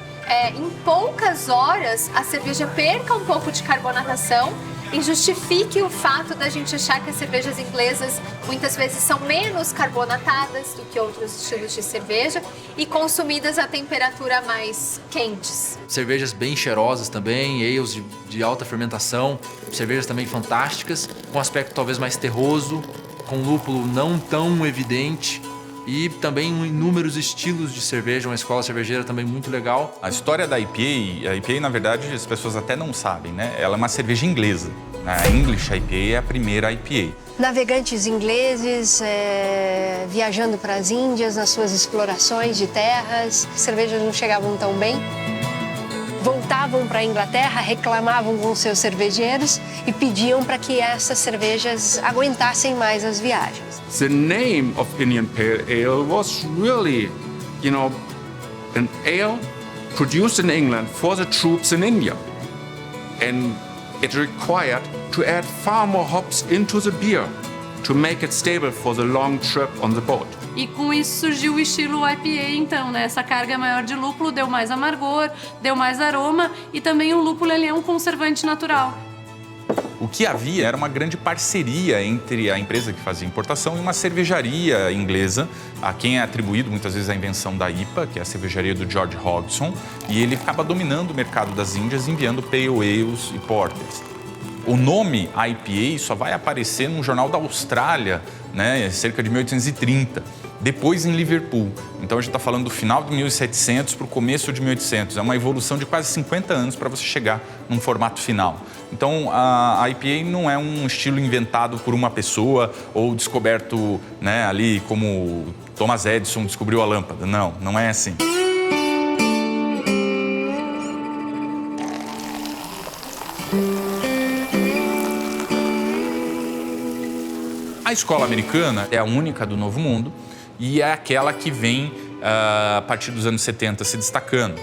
em poucas horas, a cerveja perca um pouco de carbonatação e justifique o fato da gente achar que as cervejas inglesas muitas vezes são menos carbonatadas do que outros estilos de cerveja e consumidas a temperatura mais quentes. Cervejas bem cheirosas também, ales de alta fermentação, cervejas também fantásticas, com aspecto talvez mais terroso, com lúpulo não tão evidente. E também inúmeros estilos de cerveja, uma escola cervejeira também muito legal. A história da IPA, na verdade, as pessoas até não sabem, né? Ela é uma cerveja inglesa. A English IPA é a primeira IPA. Navegantes ingleses viajando para as Índias nas suas explorações de terras, cervejas não chegavam tão bem. Voltavam para a Inglaterra, reclamavam com seus cervejeiros e pediam para que essas cervejas aguentassem mais as viagens. The name of Indian Pale Ale was really, an ale produced in England for the troops in India. And it required to add far more hops into the beer to make it stable for the long trip on the boat. E com isso surgiu o estilo IPA, então, né? Essa carga maior de lúpulo deu mais amargor, deu mais aroma e também o lúpulo ele é um conservante natural. O que havia era uma grande parceria entre a empresa que fazia importação e uma cervejaria inglesa, a quem é atribuído muitas vezes a invenção da IPA, que é a cervejaria do George Hodgson, e ele acaba dominando o mercado das Índias enviando Pale Ales e Porters. O nome IPA só vai aparecer num jornal da Austrália, né, cerca de 1830, depois em Liverpool. Então a gente está falando do final de 1700 para o começo de 1800. É uma evolução de quase 50 anos para você chegar num formato final. Então a IPA não é um estilo inventado por uma pessoa ou descoberto, né, ali como Thomas Edison descobriu a lâmpada. Não, não é assim. A escola americana é a única do Novo Mundo e é aquela que vem, a partir dos anos 70, se destacando.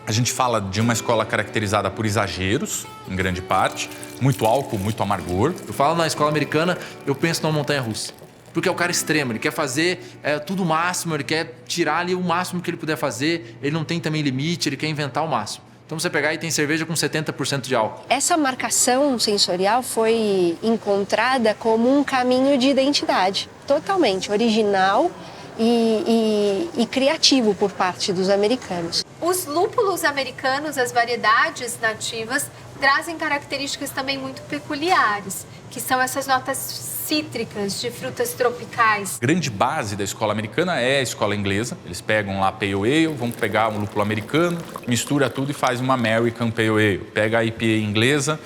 A gente fala de uma escola caracterizada por exageros, em grande parte, muito álcool, muito amargor. Eu falo na escola americana, eu penso numa montanha-russa. Porque é o cara extremo, ele quer fazer tudo o máximo, ele quer tirar ali o máximo que ele puder fazer, ele não tem também limite, ele quer inventar o máximo. Então você pegar e tem cerveja com 70% de álcool. Essa marcação sensorial foi encontrada como um caminho de identidade totalmente original e criativo por parte dos americanos. Os lúpulos americanos, as variedades nativas, trazem características também muito peculiares, que são essas notas cítricas de frutas tropicais. A grande base da escola americana é a escola inglesa. Eles pegam lá Pale Ale, vão pegar um lúpulo americano, mistura tudo e faz uma American Pale Ale. Pega a IPA inglesa,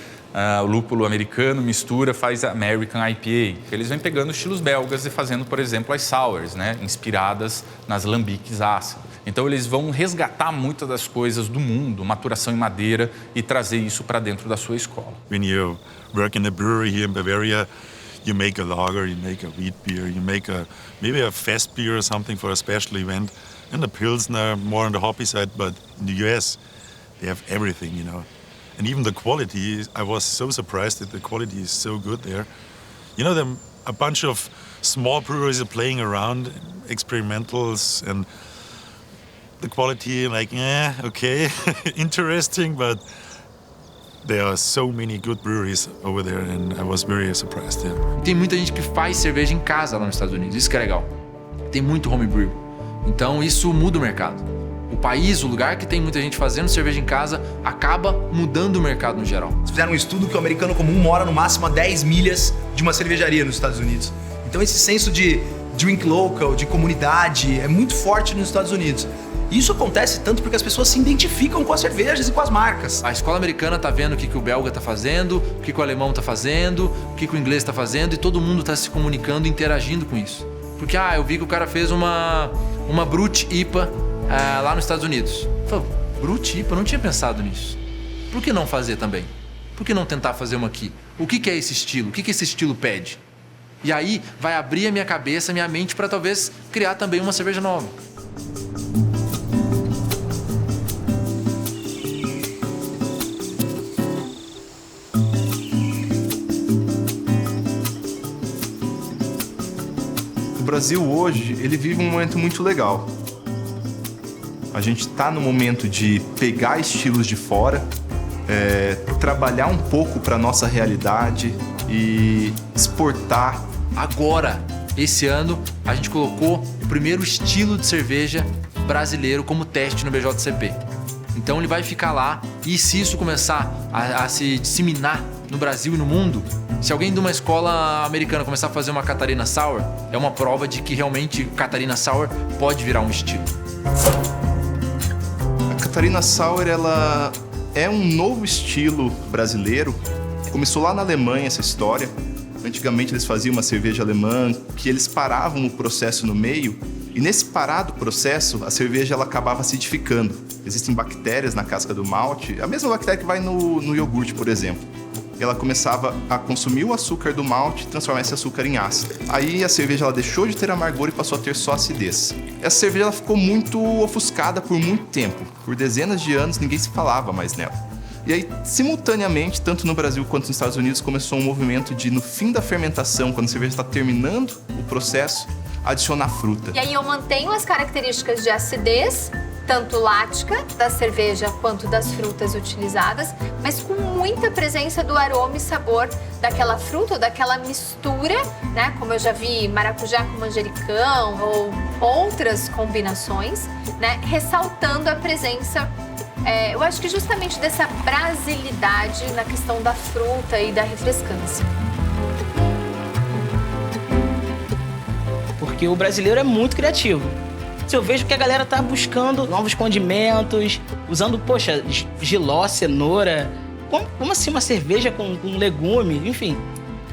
o lúpulo americano, mistura, faz a American IPA. Eles vêm pegando estilos belgas e fazendo, por exemplo, as sours, né, inspiradas nas lambiques ácidas. Então eles vão resgatar muitas das coisas do mundo, maturação em madeira, e trazer isso para dentro da sua escola. When you work in a brewery here in Bavaria, you make a lager, you make a wheat beer, you make maybe a fest beer or something for a special event, and the Pilsner more on the hoppy side, but in the US, they have everything, you know. And even the quality, I was so surprised that the quality is so good there. You know, a bunch of small breweries are playing around, experimentals, and the quality, like, okay, interesting, but there are so many good breweries over there, and I was very surprised there. Tem muita gente que faz cerveja em casa lá nos Estados Unidos, isso que é legal. Tem muito homebrew. Então isso muda o mercado. O país, o lugar que tem muita gente fazendo cerveja em casa, acaba mudando o mercado no geral. Eles fizeram um estudo que o americano comum mora no máximo a 10 milhas de uma cervejaria nos Estados Unidos. Então esse senso de drink local, de comunidade, é muito forte nos Estados Unidos. E isso acontece tanto porque as pessoas se identificam com as cervejas e com as marcas. A escola americana tá vendo o que o belga tá fazendo, o que o alemão tá fazendo, o que o inglês tá fazendo, e todo mundo tá se comunicando e interagindo com isso. Porque, eu vi que o cara fez uma Brut IPA lá nos Estados Unidos. Eu falei, Brut IPA? Eu não tinha pensado nisso. Por que não fazer também? Por que não tentar fazer uma aqui? O que é esse estilo? O que esse estilo pede? E aí vai abrir a minha cabeça, a minha mente para talvez criar também uma cerveja nova. O Brasil hoje, ele vive um momento muito legal. A gente está no momento de pegar estilos de fora, trabalhar um pouco para nossa realidade e exportar. Agora, esse ano, a gente colocou o primeiro estilo de cerveja brasileiro como teste no BJCP. Então ele vai ficar lá, e se isso começar a se disseminar no Brasil e no mundo, se alguém de uma escola americana começar a fazer uma Catarina Sour, é uma prova de que realmente Catarina Sour pode virar um estilo. A Catarina Sour, ela é um novo estilo brasileiro. Começou lá na Alemanha essa história. Antigamente eles faziam uma cerveja alemã que eles paravam o processo no meio, e nesse parado processo a cerveja ela acabava acidificando. Existem bactérias na casca do malte, a mesma bactéria que vai no iogurte, por exemplo. Ela começava a consumir o açúcar do malte e transformar esse açúcar em ácido. Aí a cerveja ela deixou de ter amargor e passou a ter só acidez. Essa cerveja ela ficou muito ofuscada por muito tempo. Por dezenas de anos ninguém se falava mais nela. E aí, simultaneamente, tanto no Brasil quanto nos Estados Unidos, começou um movimento de, no fim da fermentação, quando a cerveja está terminando o processo, adicionar fruta. E aí eu mantenho as características de acidez, tanto lática da cerveja quanto das frutas utilizadas, mas com muita presença do aroma e sabor daquela fruta ou daquela mistura, né? Como eu já vi maracujá com manjericão ou outras combinações, né? Ressaltando a presença, eu acho que justamente dessa brasilidade na questão da fruta e da refrescância. Porque o brasileiro é muito criativo. Eu vejo que a galera tá buscando novos condimentos, usando, jiló, cenoura. Como assim uma cerveja com legume? Enfim.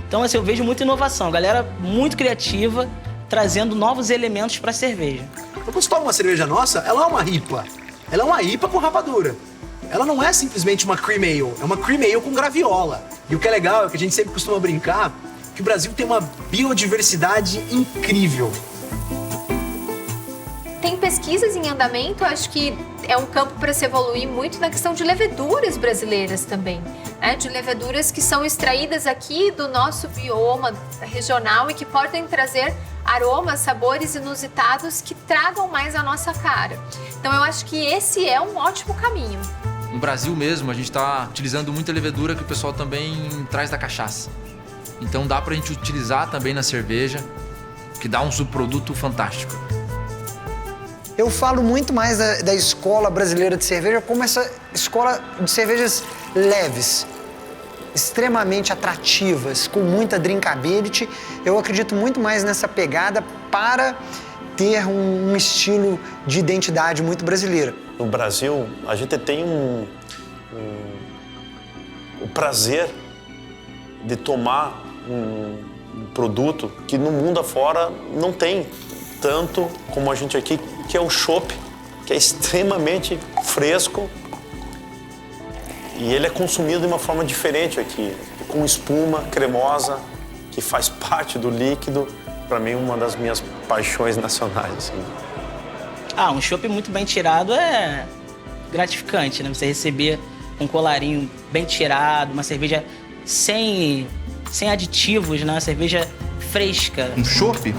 Então, eu vejo muita inovação. A galera muito criativa, trazendo novos elementos para a cerveja. Então, quando você toma uma cerveja nossa, ela é uma IPA. Ela é uma IPA com rapadura. Ela não é simplesmente uma cream ale, é uma cream ale com graviola. E o que é legal é que a gente sempre costuma brincar que o Brasil tem uma biodiversidade incrível. Tem pesquisas em andamento, acho que é um campo para se evoluir muito na questão de leveduras brasileiras também, né? De leveduras que são extraídas aqui do nosso bioma regional e que podem trazer aromas, sabores inusitados que tragam mais a nossa cara. Então eu acho que esse é um ótimo caminho. No Brasil mesmo, a gente está utilizando muita levedura que o pessoal também traz da cachaça. Então dá pra gente utilizar também na cerveja, que dá um subproduto fantástico. Eu falo muito mais da escola brasileira de cerveja como essa escola de cervejas leves, extremamente atrativas, com muita drinkability. Eu acredito muito mais nessa pegada para ter um estilo de identidade muito brasileira. No Brasil, a gente tem o prazer de tomar um produto que no mundo afora não tem tanto como a gente aqui, que é o chopp, que é extremamente fresco e ele é consumido de uma forma diferente aqui, com espuma cremosa, que faz parte do líquido. Para mim, uma das minhas paixões nacionais. Assim. Um chopp muito bem tirado é gratificante, né? Você receber um colarinho bem tirado, uma cerveja sem aditivos, né? Uma cerveja fresca. Um chopp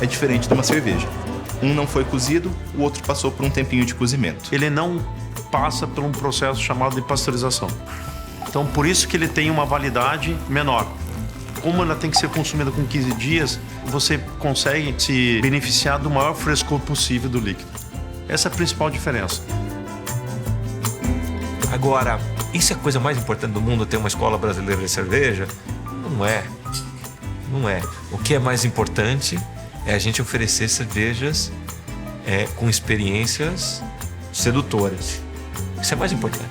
é diferente de uma cerveja. Um não foi cozido, o outro passou por um tempinho de cozimento. Ele não passa por um processo chamado de pasteurização. Então, por isso que ele tem uma validade menor. Como ela tem que ser consumida com 15 dias, você consegue se beneficiar do maior frescor possível do líquido. Essa é a principal diferença. Agora, isso é a coisa mais importante do mundo, ter uma escola brasileira de cerveja? Não é. Não é. O que é mais importante é a gente oferecer cervejas com experiências sedutoras. Isso é mais importante.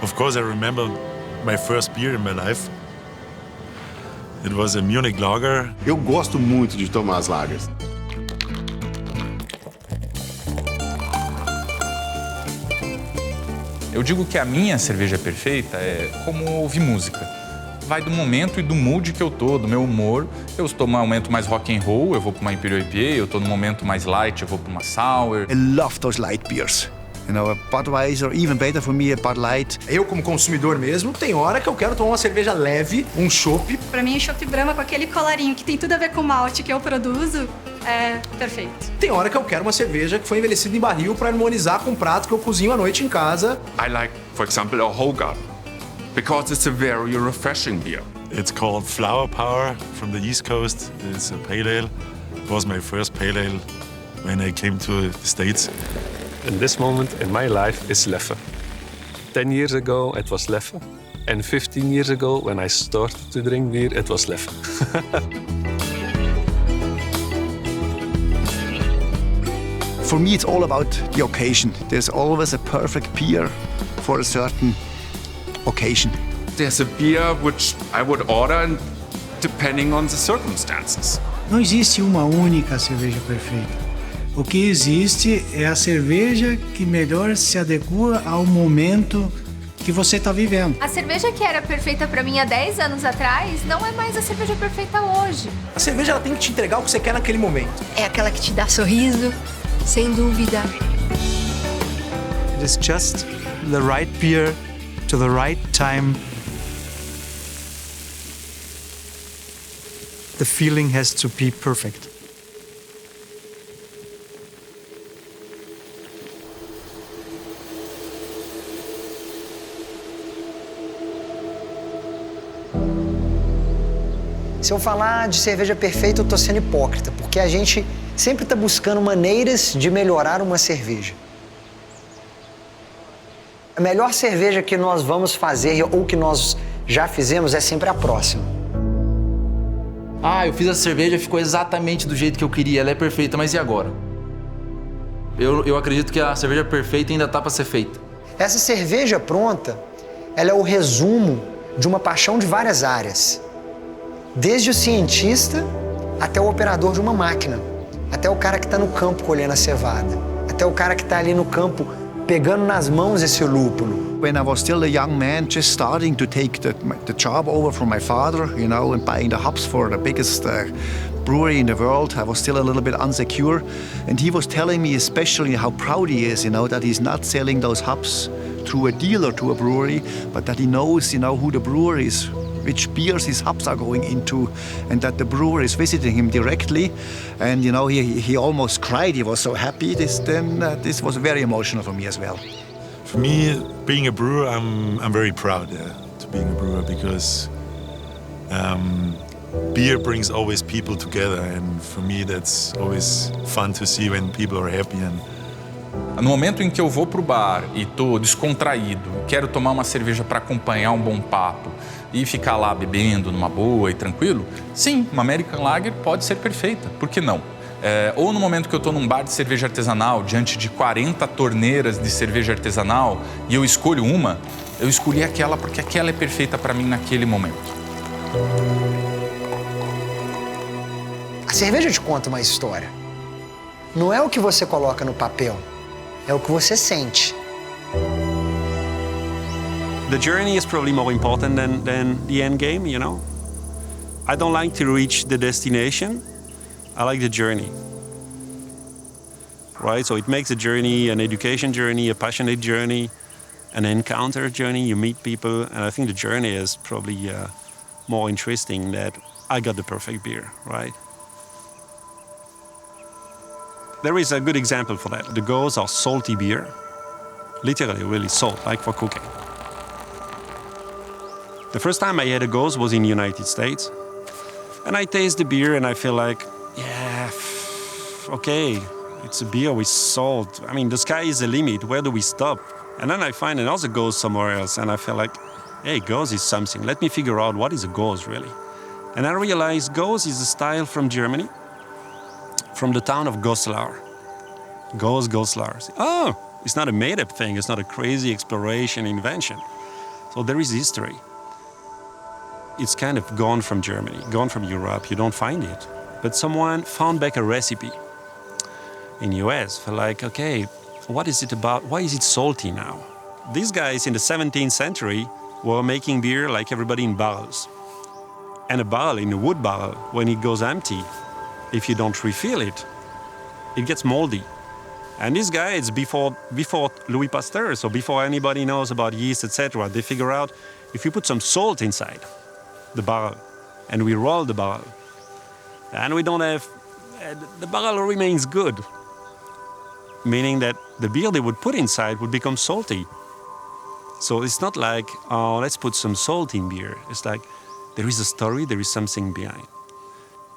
Of course, I remember my first beer in my life. It was a Munich Lager. Eu gosto muito de tomar as lagers. Eu digo que a minha cerveja perfeita é como ouvir música. Vai do momento e do mood que eu tô, do meu humor. Eu estou num momento mais rock and roll, eu vou para uma Imperial IPA. Eu estou num momento mais light, eu vou para uma Sour. I love those light beers. You know, a Budweiser, even better for me, a Bud Light. Eu, como consumidor mesmo, tem hora que eu quero tomar uma cerveja leve, um chopp. Pra mim, o chopp Brahma com aquele colarinho que tem tudo a ver com o malte que eu produzo, é perfeito. Tem hora que eu quero uma cerveja que foi envelhecida em barril para harmonizar com o prato que eu cozinho à noite em casa. I like, for example, a Hoegaarden, because it's a very refreshing beer. It's called Flower Power from the East Coast. It's a pale ale. It was my first pale ale when I came to the States. And this moment in my life is Leffe. 10 years ago, it was Leffe. And 15 years ago, when I started to drink beer, it was Leffe. For me, it's all about the occasion. There's always a perfect beer for a certain occasion. There's a beer which I would order depending on the circumstances. Não existe uma única cerveja perfeita. O que existe é a cerveja que melhor se adequa ao momento que você está vivendo. A cerveja que era perfeita para mim há 10 anos atrás não é mais a cerveja perfeita hoje. A cerveja ela tem que te entregar o que você quer naquele momento. É aquela que te dá sorriso, sem dúvida. It is just the right beer to the right time. The feeling has to be perfect. Se eu falar de cerveja perfeita, eu tô sendo hipócrita, porque a gente sempre está buscando maneiras de melhorar uma cerveja. A melhor cerveja que nós vamos fazer ou que nós já fizemos é sempre a próxima. Eu fiz a cerveja, ficou exatamente do jeito que eu queria, ela é perfeita, mas e agora? Eu acredito que a cerveja perfeita ainda tá para ser feita. Essa cerveja pronta, ela é o resumo de uma paixão de várias áreas. Desde o cientista até o operador de uma máquina, até o cara que está no campo colhendo a cevada, até o cara que está ali no campo pegando nas mãos esse lúpulo. When I was still a young man, just starting to take the job over from my father, you know, and buying the hops for the biggest brewery in the world, I was still a little bit insecure. And he was telling me especially how proud he is, you know, that he's not selling those hops through a dealer to a brewery, but that he knows, you know, who the breweries which beers his hops are going into, and that the brewer is visiting him directly. And he almost cried. He was so happy. This was very emotional for me as well. For me, being a brewer, I'm very proud to being a brewer because beer brings always people together, and for me that's always fun to see when people are happy. No momento em que eu vou pro bar e tô descontraído, quero tomar uma cerveja para acompanhar um bom papo e ficar lá bebendo numa boa e tranquilo, sim, uma American Lager pode ser perfeita, por que não? Ou no momento que eu tô num bar de cerveja artesanal, diante de 40 torneiras de cerveja artesanal e eu escolho uma, eu escolhi aquela porque aquela é perfeita para mim naquele momento. A cerveja te conta uma história. Não é o que você coloca no papel, é o que você sente. The journey is probably more important than the end game, you know? I don't like to reach the destination. I like the journey. Right? So it makes a journey an education journey, a passionate journey, an encounter journey. You meet people, and I think the journey is probably more interesting that I got the perfect beer, right? There is a good example for that. The Gose are salty beer, literally really salt, like for cooking. The first time I had a Gose was in the United States, and I taste the beer and I feel like, yeah, okay, it's a beer with salt. I mean, the sky is the limit. Where do we stop? And then I find another Gose somewhere else, and I feel like, hey, Gose is something. Let me figure out what is a Gose really. And I realized Gose is a style from Germany, from the town of Goslar. Goslar. Oh, it's not a made-up thing. It's not a crazy exploration invention. So there is history. It's kind of gone from Germany, gone from Europe. You don't find it. But someone found back a recipe in US for like, okay, what is it about? Why is it salty now? These guys in the 17th century were making beer like everybody in barrels. And a barrel, in a wood barrel, when it goes empty, if you don't refill it, it gets moldy. And this guy, it's before Louis Pasteur, so before anybody knows about yeast, etc. They figure out if you put some salt inside the barrel and we roll the barrel, and we don't have, the barrel remains good, meaning that the beer they would put inside would become salty. So it's not like, oh, let's put some salt in beer. It's like, there is a story, there is something behind.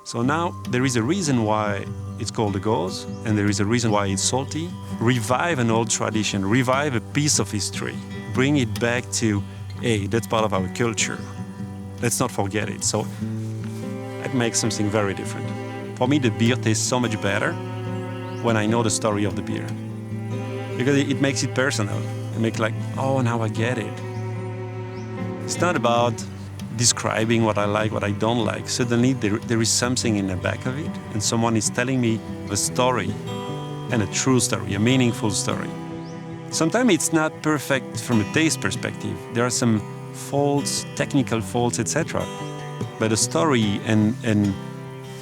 So now there is a reason why it's called a Gose, and there is a reason why it's salty. Revive an old tradition, revive a piece of history, bring it back to, hey, that's part of our culture. Let's not forget it. So it makes something very different. For me, the beer tastes so much better when I know the story of the beer, because it makes it personal. It makes like, oh, now I get it. It's not about describing what I like, what I don't like. Suddenly there is something in the back of it, and someone is telling me a story, and a true story, a meaningful story. Sometimes it's not perfect from a taste perspective. There are some faults, technical faults, etc. But the story and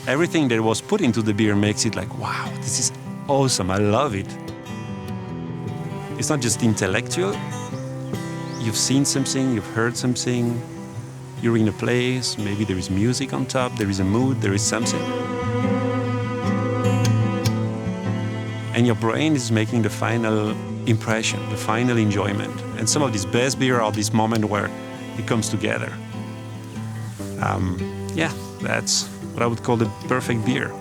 everything that was put into the beer makes it like, wow, this is awesome, I love it. It's not just intellectual. You've seen something, you've heard something, you're in a place, maybe there is music on top, there is a mood, there is something. And your brain is making the final impression, the final enjoyment. And some of these best beer are this moment where it comes together. Yeah, that's what I would call the perfect beer.